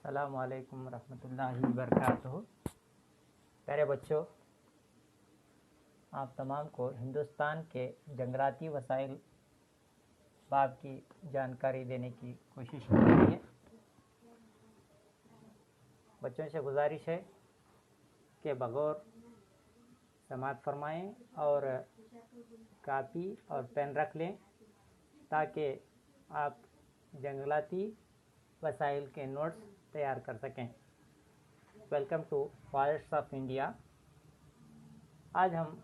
अस्सलामु अलैकुम रहमतुल्लाहि वबरकातुहू। प्यारे बच्चों, आप तमाम को हिंदुस्तान के जंगलाती वसाइल बाब की जानकारी देने की कोशिश की गई है। बच्चों से गुजारिश है कि बगौर समाअत फरमाएं और कापी और पेन रख लें ताकि आप जंगलाती वसाइल के नोट्स तैयार कर सकें। Welcome to forest of India. आज हम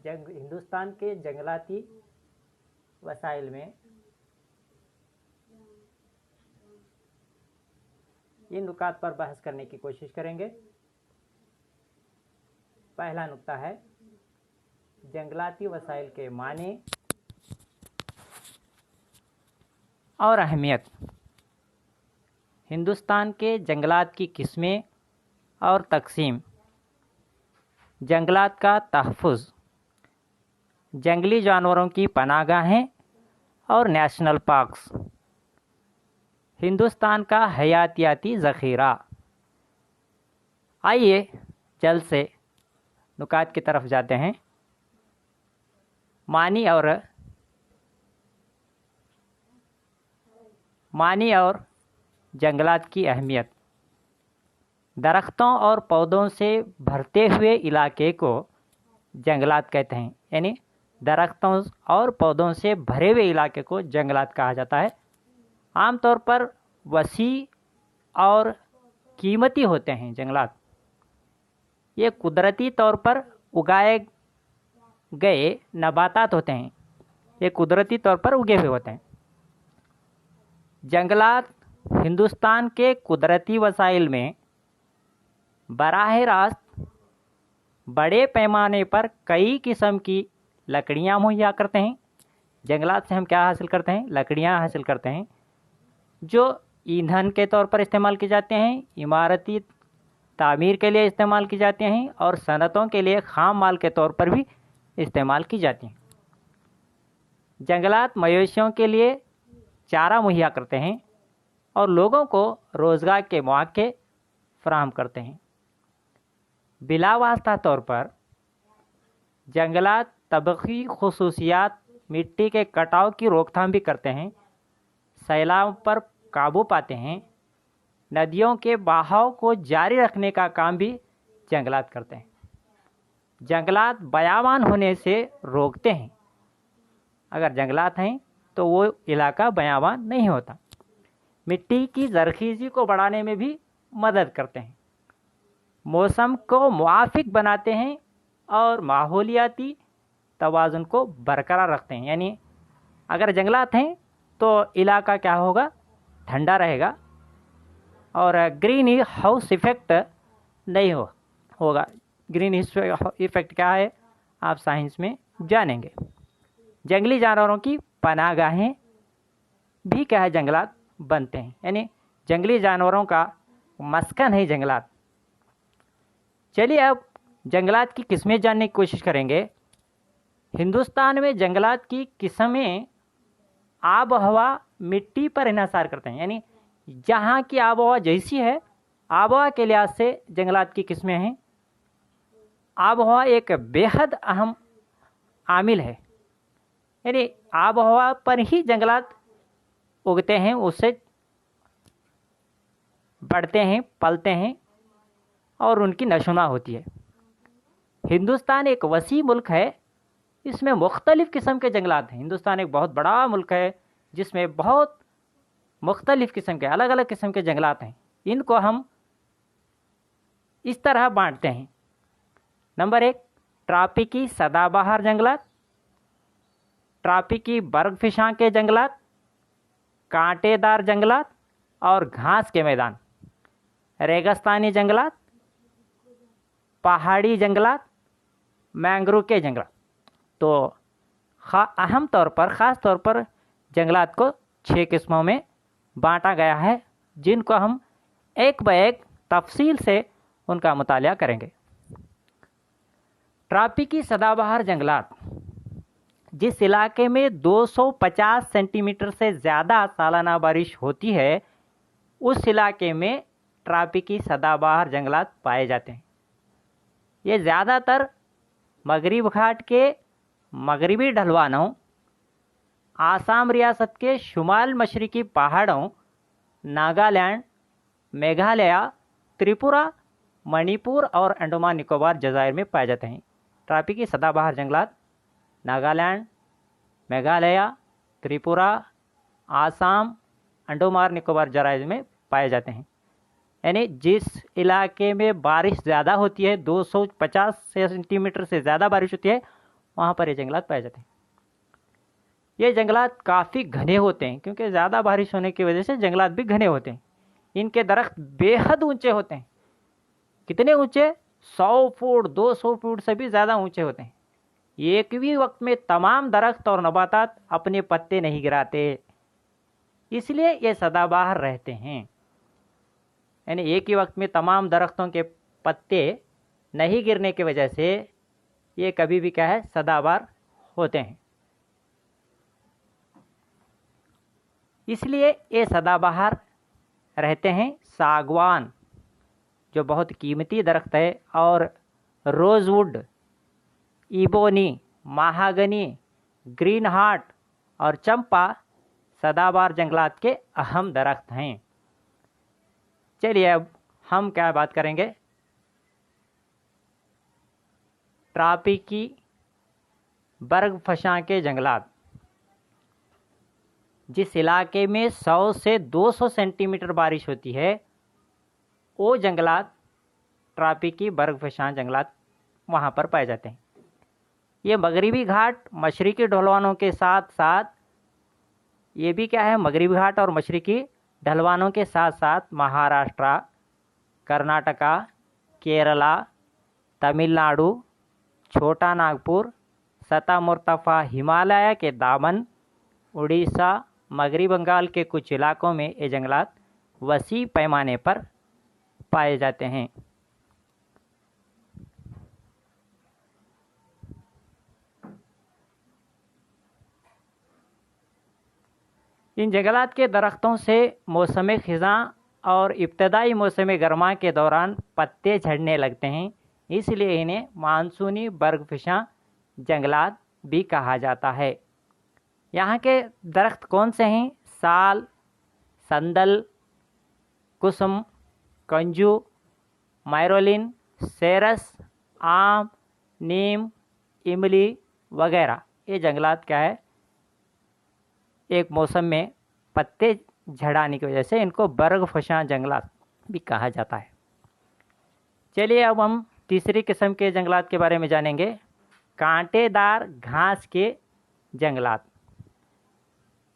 हिंदुस्तान के जंगलाती वसाइल में इन नुकात पर बहस करने की कोशिश करेंगे। पहला नुक्ता है जंगलाती वसाइल के माने और अहमियत। हिंदुस्तान के जंगलात की किस्में और तकसीम, जंगलात का तहफ़्फ़ुज़, जंगली जानवरों की पनाहगाहें और नेशनल पार्क्स, हिंदुस्तान का हयातियाती ज़ख़ीरा। आइए जल्द से नुकात की तरफ जाते हैं। मानी और जंगलात की अहमियत। दरख्तों और पौधों से भरते हुए इलाके को जंगलात कहते हैं, यानी दरख्तों और पौधों से भरे हुए इलाके को जंगलात कहा जाता है। आमतौर पर वसी और कीमती होते हैं जंगलात। ये कुदरती तौर पर उगाए गए नबातात होते हैं, ये कुदरती तौर पर उगे हुए होते हैं। जंगलात हिंदुस्तान के कुदरती वसाइल में बराह रास्त बड़े पैमाने पर कई किस्म की लकड़ियाँ मुहैया करते हैं। जंगलात से हम क्या हासिल करते हैं? लकड़ियाँ हासिल करते हैं जो ईंधन के तौर पर इस्तेमाल की जाते हैं, इमारती तामीर के लिए इस्तेमाल की जाती हैं और सनतों के लिए खाम माल के तौर पर भी इस्तेमाल की जाती हैं। जंगलात मवेशियों के लिए चारा मुहैया करते हैं और लोगों को रोज़गार के मौके फराहम करते हैं। बिलावास्ता तौर पर जंगलात तबक़ी खुसूसियात, मिट्टी के कटाव की रोकथाम भी करते हैं, सैलाब पर काबू पाते हैं, नदियों के बहाव को जारी रखने का काम भी जंगलात करते हैं। जंगलात बयाबान होने से रोकते हैं। अगर जंगलात हैं तो वो इलाका बयाबान नहीं होता। मिट्टी की ज़रख़ीज़ी को बढ़ाने में भी मदद करते हैं, मौसम को मुआफ़िक बनाते हैं और माहौलियाती तवाज़ुन को बरकरार रखते हैं। यानी अगर जंगलात हैं तो इलाका क्या होगा? ठंडा रहेगा और ग्रीन हाउस इफ़ेक्ट नहीं होगा। ग्रीन इफ़ेक्ट क्या है आप साइंस में जानेंगे। जंगली जानवरों की पनाहगाहें भी क्या है? जंगलात बनते हैं, यानी जंगली जानवरों का मस्कन है जंगलात। चलिए अब जंगलात की किस्में जानने की कोशिश करेंगे। हिंदुस्तान में जंगलात की किस्में आब हवा मिट्टी पर इन्हिसार करते हैं, यानी जहाँ की आब हवा जैसी है आब हवा के लिहाज से जंगलात की किस्में हैं। आब हवा एक बेहद अहम आमिल है, यानी आब हवा पर ही जंगलात उगते हैं, उससे बढ़ते हैं, पलते हैं और उनकी नशोनुमा होती है। हिंदुस्तान एक वसी मुल्क है, इसमें मुख्तलिफ़ किस्म के जंगलात हैं। हिंदुस्तान एक बहुत बड़ा मुल्क है जिसमें बहुत मुख्तलिफ़ किस्म के अलग अलग किस्म के जंगलात हैं। इनको हम इस तरह बांटते हैं। नंबर 1, ट्रॉपिकी सदाबहार जंगलात, ट्रॉपिकी बर्फ़िशां के जंगलात, कांटेदार जंगलात और घास के मैदान, रेगिस्तानी जंगलात, पहाड़ी जंगलात, मैंग्रोव के जंगलात। तो अहम तौर पर ख़ास तौर पर जंगलात को 6 किस्मों में बांटा गया है, जिनको हम एक ब एक तफसील से उनका मुतालिया करेंगे। ट्रॉपिकी सदाबहार जंगलात जिस इलाके में 250 सेंटीमीटर से ज़्यादा सालाना बारिश होती है, उस इलाके में ट्रॉपिकी सदाबहार जंगलात पाए जाते हैं। ये ज़्यादातर मगरिब घाट के मगरबी ढलवानों, आसाम रियासत के शुमाल मशरकी पहाड़ों, नागालैंड, मेघालय, त्रिपुरा, मणिपुर और अंडमान निकोबार जज़ायर में पाए जाते हैं। ट्रॉपिकी सदाबहार जंगलात नागालैंड, मेघालय, त्रिपुरा, आसाम, अंडमान निकोबार जज़ायर में पाए जाते हैं। यानी जिस इलाके में बारिश ज़्यादा होती है, 250 सेंटीमीटर से ज़्यादा बारिश होती है, वहाँ पर ये जंगलात पाए जाते हैं। ये जंगलात काफ़ी घने होते हैं, क्योंकि ज़्यादा बारिश होने की वजह से जंगलात भी घने होते हैं। इनके दरख्त बेहद ऊंचे होते हैं। कितने ऊंचे? 100 फुट, 200 फुट से भी ज़्यादा ऊंचे होते हैं। एक भी वक्त में तमाम दरख्त और नबातात अपने पत्ते नहीं गिराते, इसलिए ये सदाबहार रहते हैं। यानी एक ही वक्त में तमाम दरख्तों के पत्ते नहीं गिरने की वजह से ये कभी भी क्या है, सदाबहार होते हैं। इसलिए ये सदाबहार रहते हैं। सागवान जो बहुत कीमती दरख्त है, और rosewood, ebony, mahogany, green heart और चंपा सदाबहार जंगलात के अहम दरख्त हैं। चलिए अब हम क्या बात करेंगे, ट्रॉपिकी बर्फ़शां के जंगलात। जिस इलाके में 100 से 200 सेंटीमीटर बारिश होती है, वो जंगलात ट्रॉपिकी बर्फ़शां जंगलात वहाँ पर पाए जाते हैं। ये मगरिबी घाट मशरकी ढलवानों के साथ साथ, ये भी क्या है, मगरिबी घाट और मशरकी ढलवानों के साथ साथ महाराष्ट्र, कर्नाटका, केरला, तमिलनाडु, छोटा नागपुर, सता मुर्तफ़ा हिमालय के दामन, उड़ीसा, मगरी बंगाल के कुछ इलाकों में ये जंगलात वसी पैमाने पर पाए जाते हैं। इन जंगलात के दरख्तों से मौसम ख़िज़ां और इब्तदाई मौसम गर्मा के दौरान पत्ते झड़ने लगते हैं, इसलिए इन्हें मानसूनी बर्फ़शां जंगलात भी कहा जाता है। यहाँ के दरख्त कौन से हैं? साल, संदल, कुसुम, कंजू, मायरोलिन, सेरस, आम, नीम, इमली वगैरह। ये जंगलात क्या है, एक मौसम में पत्ते झड़ाने की वजह से इनको बर्फ़शां जंगलात भी कहा जाता है। चलिए अब हम तीसरी किस्म के जंगलात के बारे में जानेंगे, कांटेदार घास के जंगलात।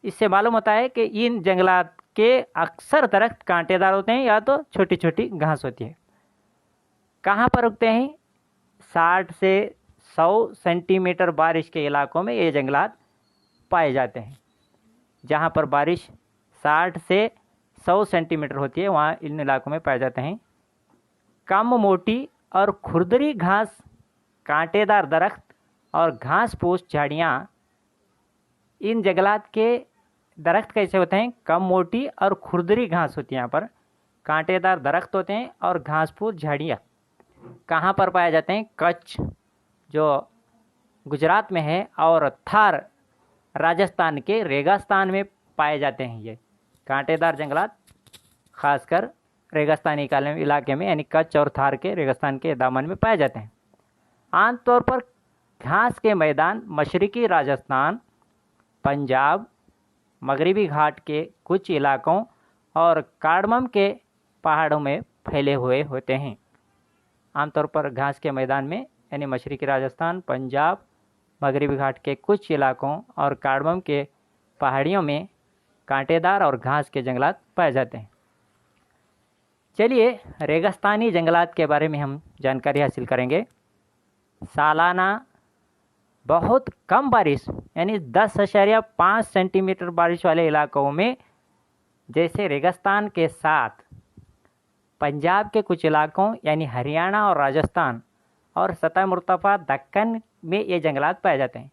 इससे मालूम होता है कि इन जंगलात के अक्सर दरख्त कांटेदार होते हैं या तो छोटी छोटी घास होती है। कहाँ पर उगते हैं? 60 से 100 सेंटीमीटर बारिश के इलाकों में ये जंगलात पाए जाते हैं। जहाँ पर बारिश 60 से 100 सेंटीमीटर होती है, वहाँ इन इलाकों में पाए जाते हैं। कम मोटी और खुरदरी घास, कांटेदार दरख्त और घास फूस झाड़ियाँ। इन जंगलात के दरख्त कैसे होते हैं? कम मोटी और खुरदरी घास होती है, यहाँ पर कांटेदार दरख्त होते हैं और घास फूस झाड़ियाँ। कहाँ पर पाए जाते हैं? कच्छ जो गुजरात में है और थार राजस्थान के रेगिस्तान में पाए जाते हैं। ये कांटेदार जंगलात खासकर रेगिस्तानी इलाके में, यानी कच्छ और थार के रेगिस्तान के दामन में पाए जाते हैं। आमतौर पर घास के मैदान मशरकी राजस्थान, पंजाब, मगरिबी घाट के कुछ इलाकों और कार्डमम के पहाड़ों में फैले हुए होते हैं। आमतौर पर घास के मैदान में, यानी मशरकी राजस्थान, पंजाब, मगरिबी घाट के कुछ इलाकों और कार्डमम के पहाड़ियों में कांटेदार और घास के जंगलात पाए जाते हैं। चलिए रेगिस्तानी जंगलात के बारे में हम जानकारी हासिल करेंगे। सालाना बहुत कम बारिश, यानी 10.5 सेंटीमीटर बारिश वाले इलाकों में, जैसे रेगिस्तान के साथ पंजाब के कुछ इलाकों यानी हरियाणा और राजस्थान और सतह मुर्तफ़ा दक्कन में ये जंगलात पाए जाते हैं।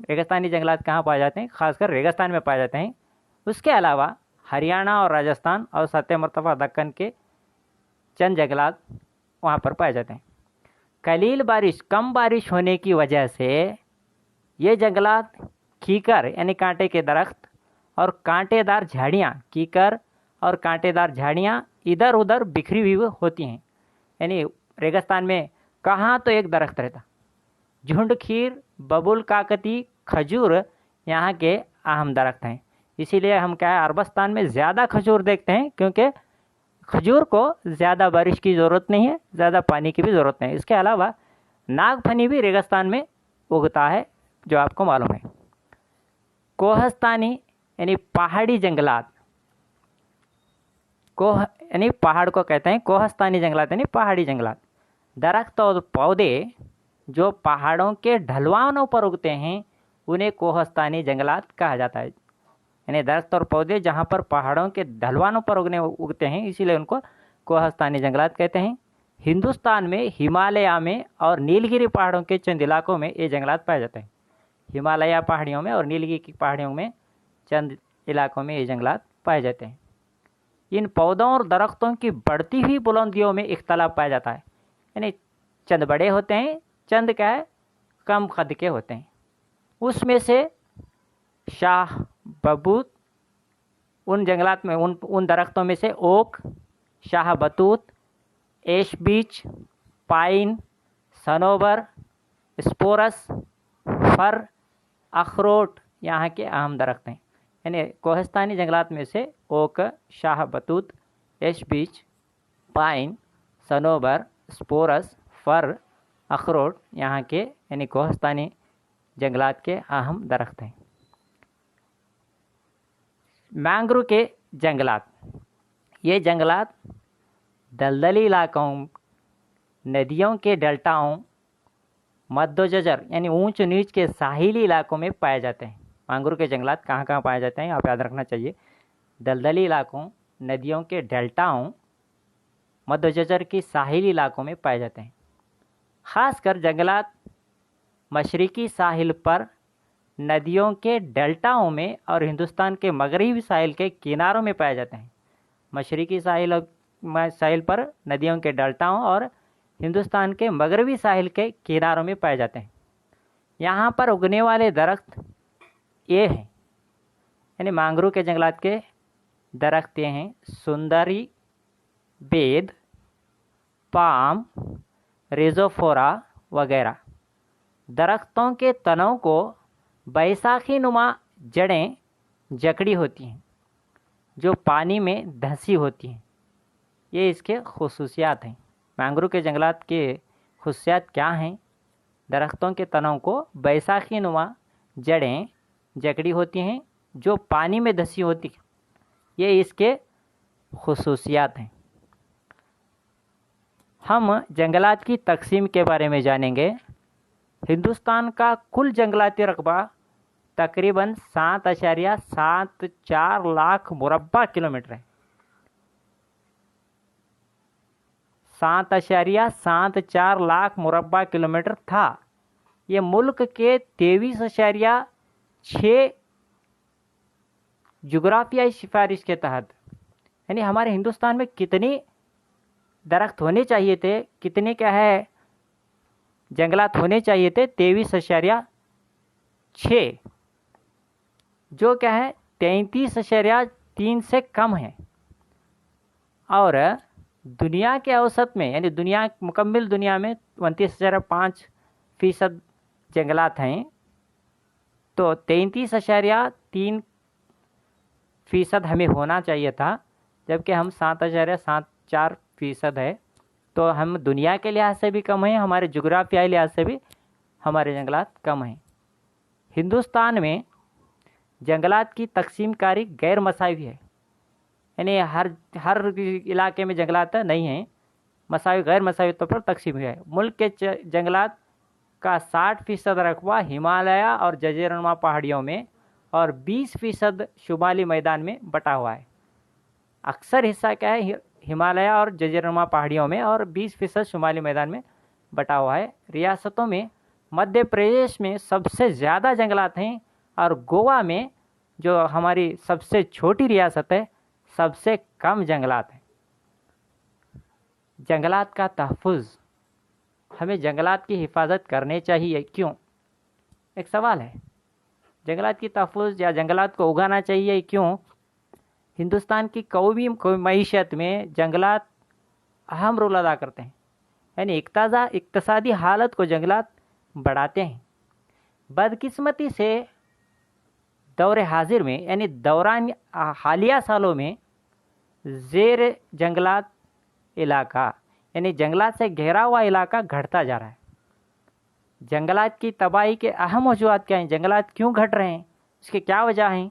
रेगिस्तानी जंगलात कहाँ पाए जाते हैं? खासकर रेगिस्तान में पाए जाते हैं। उसके अलावा हरियाणा और राजस्थान और 7 मरतबा दक्कन के चंद जंगलात वहाँ पर पाए जाते हैं। कलील बारिश, कम बारिश होने की वजह से ये जंगलात कीकर यानी कांटे के दरख्त और कांटेदार झाड़ियाँ, कीकर और कांटेदार झाड़ियाँ इधर उधर बिखरी हुई होती हैं। यानी रेगिस्तान में कहाँ तो एक दरख्त रहता। झुंड खीर, बबुल, काकती, खजूर यहाँ के अहम दरख्त हैं। इसीलिए हम क्या है, अरबस्तान में ज़्यादा खजूर देखते हैं, क्योंकि खजूर को ज़्यादा बारिश की ज़रूरत नहीं है, ज़्यादा पानी की भी ज़रूरत नहीं है। इसके अलावा नागफनी भी रेगिस्तान में उगता है, जो आपको मालूम है। कोहस्तानी यानी पहाड़ी जंगलात, कोह यानी पहाड़ को कहते हैं कोहस्तानी जंगलात, यानी पहाड़ी जंगलात। दरख्त और पौधे जो पहाड़ों के ढलवानों पर उगते हैं उन्हें कोहस्तानी जंगलात कहा जाता है। यानी दरख्त और पौधे जहाँ पर पहाड़ों के ढलवानों पर उगते हैं, इसीलिए उनको कोहस्तानी जंगलात कहते हैं। हिंदुस्तान में हिमालय में और नीलगिरी पहाड़ों के चंद इलाकों में ये जंगलात पाए जाते हैं। हिमालय पहाड़ियों में और नीलगिरी की पहाड़ियों में चंद इलाकों में ये जंगलात पाए जाते हैं। इन पौधों और दरख्तों की बढ़ती हुई बुलंदियों में इख्तलाफ पाया जाता है। यानी चंद बड़े होते हैं, चंद क्या है कम कद के होते हैं। उसमें से शाह बबूत, उन जंगलात में उन दरख्तों में से ओक, शाह बतूत, एश बीच, पाइन, सनोबर, स्पोरस, फर, अखरोट यहाँ के अहम दरख्त हैं। यानी कोहस्तानी जंगलात में से ओक, शाह बतूत, एश बीच, पाइन, सनोबर, स्पोरस, फर, अखरोट यहाँ के यानी कोहस्तानी जंगलात के अहम दरख्त हैं। मैंग्रोव के जंगलात, ये जंगलात दलदली इलाकों, नदियों के डेल्टाओं, मध्य-जजर यानी ऊंच नीच के साहिली इलाकों में पाए जाते हैं। मैंग्रोव के जंगलात कहाँ कहाँ पाए जाते हैं आप याद रखना चाहिए। दलदली इलाकों, नदियों के डेल्टाओं, मध्य-जजर की साहिली इलाकों में पाए जाते हैं। खासकर जंगलात मशरकी साहिल पर, नदियों के डेल्टाओं में और हिंदुस्तान के मगरबी साहिल के किनारों में पाए जाते हैं। मशरकी साहिल पर, नदियों के डेल्टाओं और हिंदुस्तान के मगरबी साहिल के किनारों में पाए जाते हैं। यहाँ पर उगने वाले दरख्त ये हैं, यानी मैंग्रोव के जंगलात के दरख्त ये हैं: सुंदरी, बेद, पाम, रिजोफोरा वगैरह। दरख्तों के तनों को बैसाखी नुमा जड़ें जकड़ी होती हैं जो पानी में धंसी होती हैं। ये इसके खुसूसियात हैं। मैंग्रोव के जंगलात के खुसूसियात क्या हैं? दरख्तों के तनों को बैसाखी नुमा जड़ें जकड़ी होती हैं जो पानी में धंसी होती हैं। ये इसके खुसूसियात हैं। हम जंगलात की तकसीम के बारे में जानेंगे। हिंदुस्तान का कुल जंगलाती रकबा तकरीबन 7.74 लाख मुरब्बा किलोमीटर है। 7.74 लाख मुरब्बा किलोमीटर था। ये मुल्क के 23.6 जुग्राफियाई सिफारिश के तहत, यानी हमारे हिंदुस्तान में कितनी दरख्त होने चाहिए थे, कितने क्या है जंगलात होने चाहिए थे, 23.6, जो क्या है 33.3 से कम है। और दुनिया के औसत में, यानी मुकम्मल दुनिया में 29.5% जंगलात हैं, तो 33.3% हमें होना चाहिए था, जबकि हम 7.74% है। तो हम दुनिया के लिहाज से भी कम हैं, हमारे जुग्राफियाई लिहाज से भी हमारे जंगलात कम हैं। हिंदुस्तान में जंगलात की तकसीमकारी गैर मसावी है, यानी हर इलाके में जंगलात नहीं हैं, मसावी गैर मसावी तौर पर तकसीम हुआ है। मुल्क के जंगलात का 60% रकबा हिमालय और जजीरानुमा पहाड़ियों में और 20% शुमाली मैदान में बटा हुआ है। अक्सर हिस्सा क्या है हिमालय और जजीरानुमा पहाड़ियों में और 20% शुमाली मैदान में बटा हुआ है। रियासतों में मध्य प्रदेश में सबसे ज़्यादा जंगलात हैं और गोवा में, जो हमारी सबसे छोटी रियासत है, سب سے کم جنگلات ہیں۔ جنگلات کا تحفظ، ہمیں جنگلات کی حفاظت کرنے چاہیے، کیوں؟ ایک سوال ہے، جنگلات کی تحفظ یا جنگلات کو اگانا چاہیے کیوں؟ ہندوستان کی قومی معیشت میں جنگلات اہم رول ادا کرتے ہیں، یعنی اقتصادی حالت کو جنگلات بڑھاتے ہیں۔ بدقسمتی سے دور حاضر میں یعنی دوران حالیہ سالوں میں زیر جنگلات علاقہ یعنی جنگلات سے گھرا ہوا علاقہ گھٹتا جا رہا ہے۔ جنگلات کی تباہی کے اہم وجوہات کیا ہیں؟ جنگلات کیوں گھٹ رہے ہیں؟ اس کے کیا وجہ ہیں؟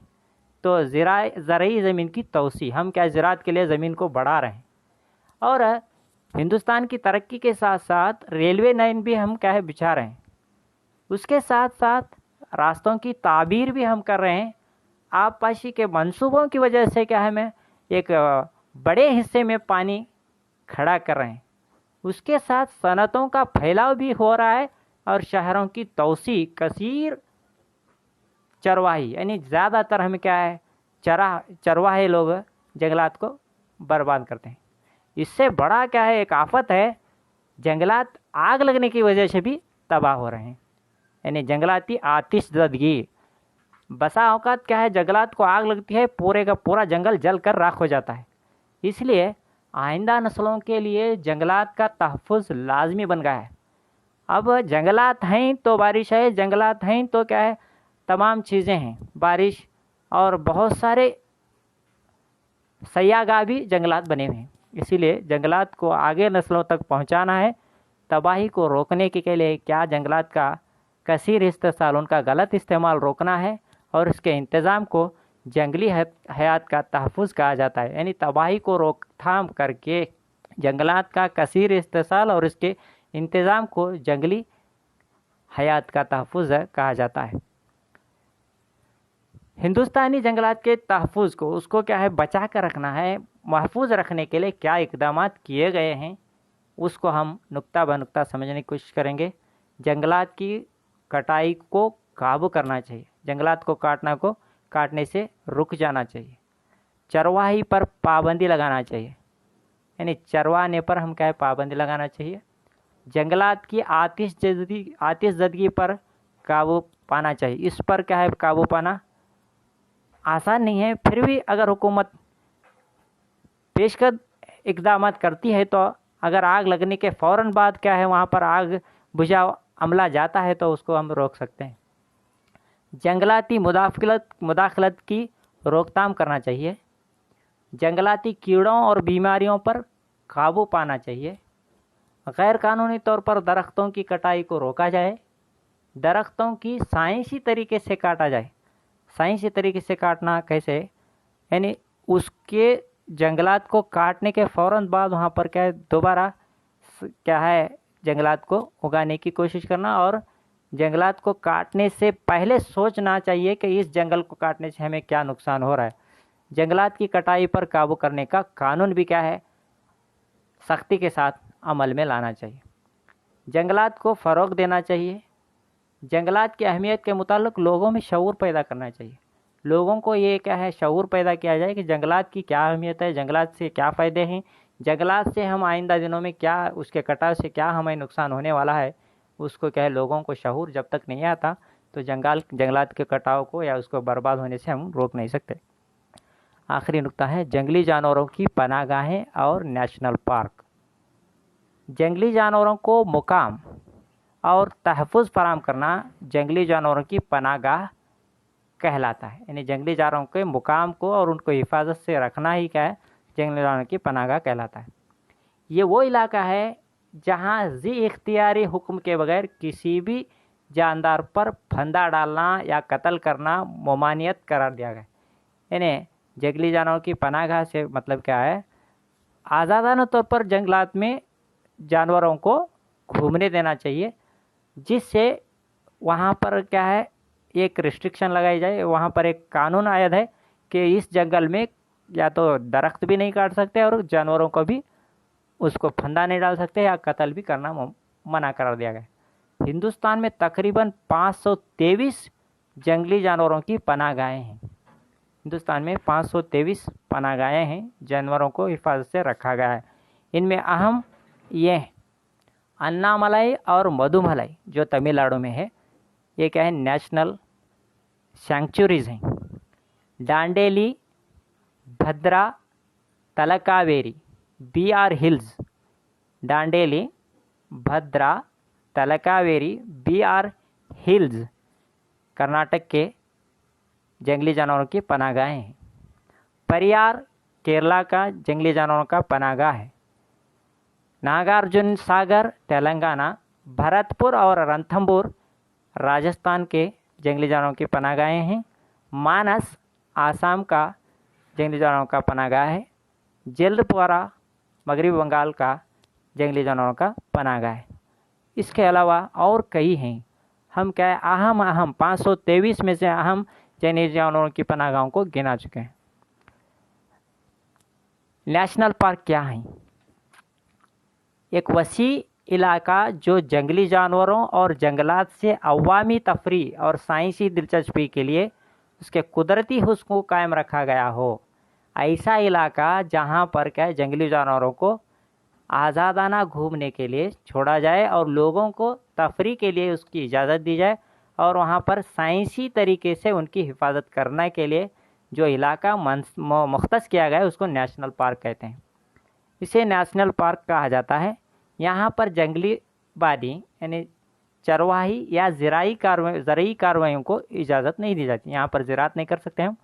تو زرعی زمین کی توسیع، ہم کیا زراعت کے لیے زمین کو بڑھا رہے ہیں، اور ہندوستان کی ترقی کے ساتھ ساتھ ریلوے لائن بھی ہم کیا ہے بچھا رہے ہیں، اس کے ساتھ ساتھ راستوں کی تعبیر بھی ہم کر رہے ہیں۔ آبپاشی کے منصوبوں کی وجہ سے کیا ہے ہمیں ایک بڑے حصے میں پانی کھڑا کر رہے ہیں، اس کے ساتھ صنعتوں کا پھیلاؤ بھی ہو رہا ہے، اور شہروں کی توسیع، کثیر چرواہی یعنی زیادہ تر ہمیں کیا ہے چرواہے لوگ جنگلات کو برباد کرتے ہیں۔ اس سے بڑا کیا ہے ایک آفت ہے، جنگلات آگ لگنے کی وجہ سے بھی تباہ ہو رہے ہیں، یعنی جنگلاتی آتش زدگی۔ بسا اوقات کیا ہے جنگلات کو آگ لگتی ہے، پورے کا پورا جنگل جل کر راکھ ہو جاتا ہے۔ اس لیے آئندہ نسلوں کے لیے جنگلات کا تحفظ لازمی بن گیا ہے۔ اب جنگلات ہیں تو بارش ہے، جنگلات ہیں تو کیا ہے تمام چیزیں ہیں، بارش اور بہت سارے سیاح گاہ بھی جنگلات بنے ہوئے ہیں۔ اسی لیے جنگلات کو آگے نسلوں تک پہنچانا ہے۔ تباہی کو روکنے کے لیے کیا جنگلات کا کثیر استحصال، ان کا غلط استعمال روکنا ہے، اور اس کے انتظام کو جنگلی حیات کا تحفظ کہا جاتا ہے، یعنی تباہی کو روک تھام کر کے جنگلات کا کثیر استحصال اور اس کے انتظام کو جنگلی حیات کا تحفظ کہا جاتا ہے۔ ہندوستانی جنگلات کے تحفظ کو اس کو کیا ہے بچا کر رکھنا ہے، محفوظ رکھنے کے لیے کیا اقدامات کیے گئے ہیں اس کو ہم نقطہ بہ نقطہ سمجھنے کی کوشش کریں گے۔ جنگلات کی کٹائی کو قابو کرنا چاہیے، جنگلات کو کاٹنے سے رک جانا چاہیے۔ چرواہی پر پابندی لگانا چاہیے، یعنی چروانے پر ہم کیا ہے پابندی لگانا چاہیے۔ جنگلات کی آتش زدگی پر قابو پانا چاہیے، اس پر کیا ہے قابو پانا آسان نہیں ہے، پھر بھی اگر حکومت پیش قدم اقدامات کرتی ہے تو اگر آگ لگنے کے فوراً بعد کیا ہے وہاں پر آگ بجھاؤ عملہ جاتا ہے تو اس کو ہم روک سکتے ہیں۔ جنگلاتی مداخلت کی روک تھام کرنا چاہیے، جنگلاتی کیڑوں اور بیماریوں پر قابو پانا چاہیے، غیر قانونی طور پر درختوں کی کٹائی کو روکا جائے، درختوں کی سائنسی طریقے سے کاٹا جائے۔ سائنسی طریقے سے کاٹنا کیسے؟ یعنی اس کے جنگلات کو کاٹنے کے فوراً بعد وہاں پر کیا ہے دوبارہ کیا ہے جنگلات کو اگانے کی کوشش کرنا، اور جنگلات کو کاٹنے سے پہلے سوچنا چاہیے کہ اس جنگل کو کاٹنے سے ہمیں کیا نقصان ہو رہا ہے۔ جنگلات کی کٹائی پر قابو کرنے کا قانون بھی کیا ہے سختی کے ساتھ عمل میں لانا چاہیے۔ جنگلات کو فروغ دینا چاہیے، جنگلات کی اہمیت کے متعلق لوگوں میں شعور پیدا کرنا چاہیے۔ لوگوں کو یہ کیا ہے شعور پیدا کیا جائے کہ جنگلات کی کیا اہمیت ہے، جنگلات سے کیا فائدے ہیں، جنگلات سے ہم آئندہ دنوں میں کیا اس کے کٹاؤ سے کیا ہمیں نقصان ہونے والا ہے، اس کو کیا ہے لوگوں کو شعور جب تک نہیں آتا تو جنگلات کے کٹاؤ کو یا اس کو برباد ہونے سے ہم روک نہیں سکتے۔ آخری نقطہ ہے جنگلی جانوروں کی پناہ گاہیں اور نیشنل پارک۔ جنگلی جانوروں کو مقام اور تحفظ فراہم کرنا جنگلی جانوروں کی پناہ گاہ کہلاتا ہے، یعنی جنگلی جانوروں کے مقام کو اور ان کو حفاظت سے رکھنا ہی کیا ہے جنگلی جانوروں کی پناہ گاہ کہلاتا ہے۔ یہ وہ علاقہ ہے جہاں ذی اختیاری حکم کے بغیر کسی بھی جاندار پر پھندا ڈالنا یا قتل کرنا ممانعت قرار دیا گیا، یعنی جنگلی جانوروں کی پناہ گاہ سے مطلب کیا ہے آزادانہ طور پر جنگلات میں جانوروں کو گھومنے دینا چاہیے، جس سے وہاں پر کیا ہے ایک ریسٹرکشن لگائی جائے، وہاں پر ایک قانون عائد ہے کہ اس جنگل میں یا تو درخت بھی نہیں کاٹ سکتے اور جانوروں کو بھی اس کو پھندا نہیں ڈال سکتے یا قتل بھی کرنا منع قرار دیا گیا۔ ہندوستان میں تقریباً 523 جنگلی جانوروں کی پناہ گاہیں ہیں۔ हिंदुस्तान में 523 पनाहगाहें हैं, जानवरों को हिफाजत से रखा गया है। इनमें अहम ये हैं, अन्नामलाई और मधुमलाई जो तमिलनाडु में है, ये क्या है, नेशनल सैंक्चुरीज हैं। डांडेली, भद्रा, तलकावेरी, BR हिल्स, डांडेली, भद्रा, तलकावेरी, BR हिल्स कर्नाटक के जंगली जानवरों की पनाहगाहें हैं। परियार केरला का जंगली जानवरों का पनाहगाह है। नागार्जुन सागर तेलंगाना, भरतपुर और रणथंभौर राजस्थान के जंगली जानवरों की पनाहगाहें हैं। मानस आसाम का जंगली जानवरों का पनाहगाह है। जल्दपोरा मगरबी बंगाल का जंगली जानवरों का पनाहगाह है। इसके अलावा और कई हैं। हम क्या है, अहम 523 में से अहम जंगली जानवरों की पनाहगाहों को गिना चुके हैं। नेशनल पार्क क्या है? एक वसी इलाका जो जंगली जानवरों और जंगलात से अवामी तफरी और साइंसी दिलचस्पी के लिए उसके कुदरती हुस्न को कायम रखा गया हो। ऐसा इलाका जहाँ पर क्या जंगली जानवरों को आज़ादाना घूमने के लिए छोड़ा जाए और लोगों को तफरी के लिए उसकी इजाज़त दी जाए, और वहाँ पर साइंसी तरीके से उनकी हिफाजत करने के लिए जो इलाका मुख्तस किया गया है उसको नेशनल पार्क कहते हैं। इसे नेशनल पार्क कहा जाता है। यहाँ पर जंगली बादी यानी चरवाही या ज़राई कार्रवाइयों को इजाज़त नहीं दी जाती। यहाँ पर ज़राअत नहीं कर सकते हम।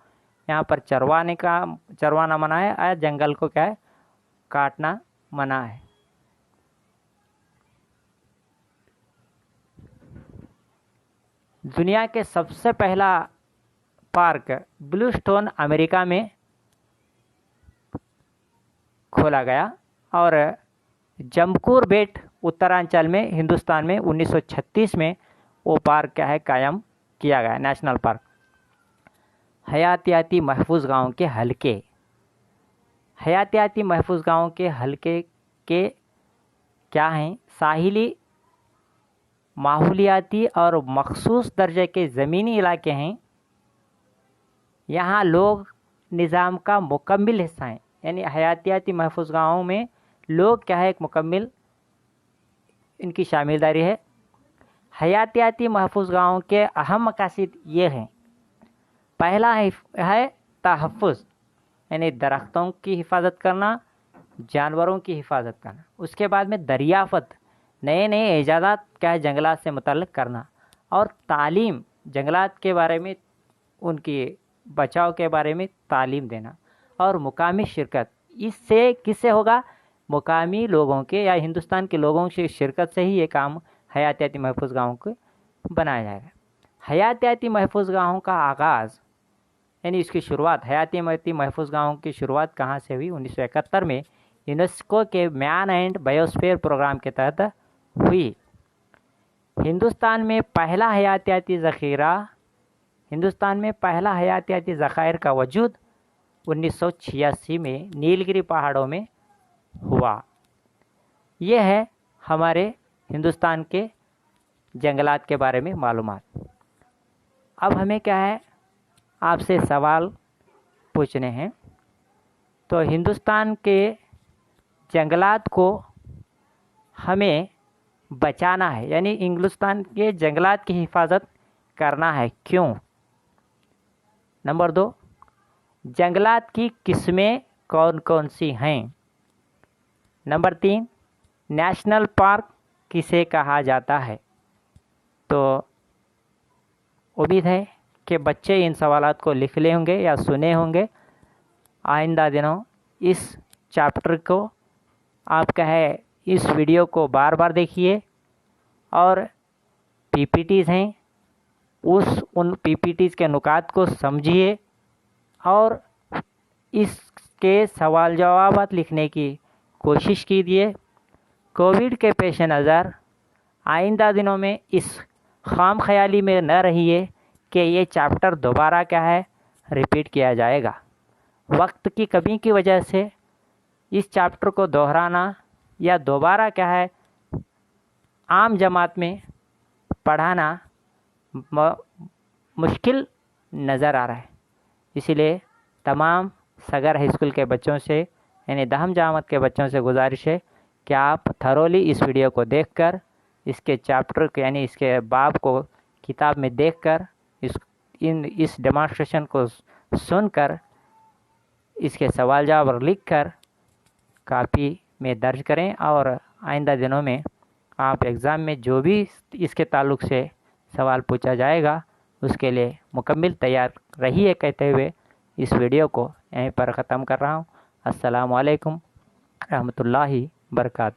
यहाँ पर चरवाना मना है, और जंगल को क्या है, काटना मना है। दुनिया के सबसे पहला पार्क ब्लू स्टोन अमेरिका में खोला गया, और जमकूर बेट उत्तरांचल में हिंदुस्तान में 1936 में वो पार्क क्या है, कायम किया गया, नेशनल पार्क। हयातियाती महफूज गाँव के हलके। हयातियाती महफूज गाँव के हलके के क्या हैं? साहिली, माहौलियाती और मखसूस दर्जे के ज़मीनी इलाके हैं। यहाँ लोग निज़ाम का मुकम्मिल हिस्सा हैं। यानी हयातियाती महफूज गाँवों में लोग क्या है, एक मुकम्मिल इनकी शामिलदारी है। हयातियाती महफूज गाँवों के अहम मकासद ये हैं। पहला है तहफ़्फ़ुज़, यानी दरख्तों की हिफाजत करना, जानवरों की हिफाजत करना। उसके बाद में दरियाफ़त, नए ईजादात क्या है, जंगलात से मुतल्लिक़ करना, और तालीम, जंगलात के बारे में, उनकी बचाव के बारे में तालीम देना, और मुकामी शिरकत। इससे किससे होगा? मुकामी लोगों के या हिंदुस्तान के लोगों से शिरकत से ही ये काम हयातियाती महफूज गाँवों को बनाया जाएगा। हयातियाती महफूज गाँवों का आगाज़ यानी इसकी शुरुआत, हयातियाती महफूज गाँवों की शुरुआत कहाँ से हुई? 1971 में यूनेस्को के मैन एंड बायोस्फीयर प्रोग्राम के तहत हुई। हिंदुस्तान में पहला हयातियाती ज़खायर का वजूद 1986 में नीलगिरी पहाड़ों में हुआ। यह है हमारे हिंदुस्तान के जंगलात के बारे में मालूमात। अब हमें क्या है, आपसे सवाल पूछने हैं। तो हिंदुस्तान के जंगलात को हमें बचाना है, यानी हिंदुस्तान के जंगलात की हिफाजत करना है, क्यों? नंबर 2, जंगलात की किस्में कौन कौन सी हैं? नंबर 3, नेशनल पार्क किसे कहा जाता है? तो उम्मीद है कि बच्चे इन सवालात को लिख ले होंगे या सुने होंगे। आइंदा दिनों इस चैप्टर को आप कहे, इस वीडियो को बार बार देखिए, और पीपीटीज़ हैं उन पीपीटीज़ के नुकात को समझिए, और इसके सवाल जवाबात लिखने की कोशिश कीजिए। कोविड के पेश नज़र आइंदा दिनों में इस खाम ख्याली में न रहिए कि ये चैप्टर दोबारा क्या है, रिपीट किया जाएगा। वक्त की कमी की वजह से इस चैप्टर को दोहराना या दोबारा क्या है, आम जमात में पढ़ाना मुश्किल नज़र आ रहा है। इसीलिए تمام صغر ہائی اسکول کے بچوں سے یعنی دہم جامعت کے بچوں سے گزارش ہے کہ آپ تھرولی اس ویڈیو کو دیکھ کر اس کے چیپٹر یعنی اس کے باب کو کتاب میں دیکھ کر اس ڈیمانسٹریشن کو سن کر اس کے سوال جواب لکھ کر کاپی میں درج کریں، اور آئندہ دنوں میں آپ ایگزام میں جو بھی اس کے تعلق سے سوال پوچھا جائے گا اس کے لیے مکمل تیار رہیے کہتے ہوئے اس ویڈیو کو یہیں پر ختم کر رہا ہوں۔ السلام علیکم رحمۃ اللہ وبرکاتہ۔